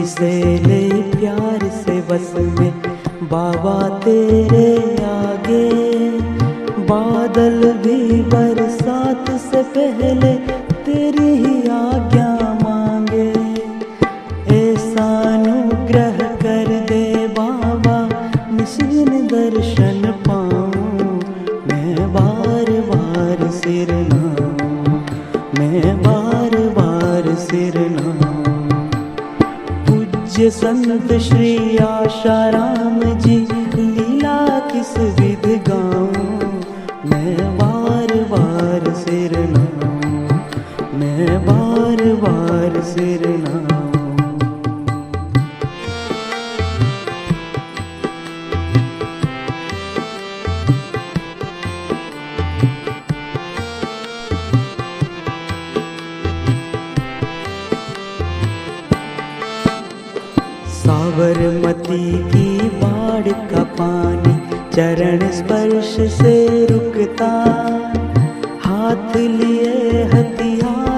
जिसे ले प्यार से बस में बाबा तेरे आगे, बादल भी बरसात से पहले तेरी ही आज्ञा मांगे। ऐसा अनुग्रह कर दे बाबा निस्दिन दर्शन पाऊं, मैं बार बार सिर नवाऊं, मैं बार बार सिर नवाऊं। पूज्य संत श्री आशाराम जी लीला किस विध गाऊं, मैं बार बार सिर नवाऊं, मैं बार बार सिर नवाऊं। साबरमती की बाढ़ का पानी चरण स्पर्श से रुकता, हाथ लिए हथियार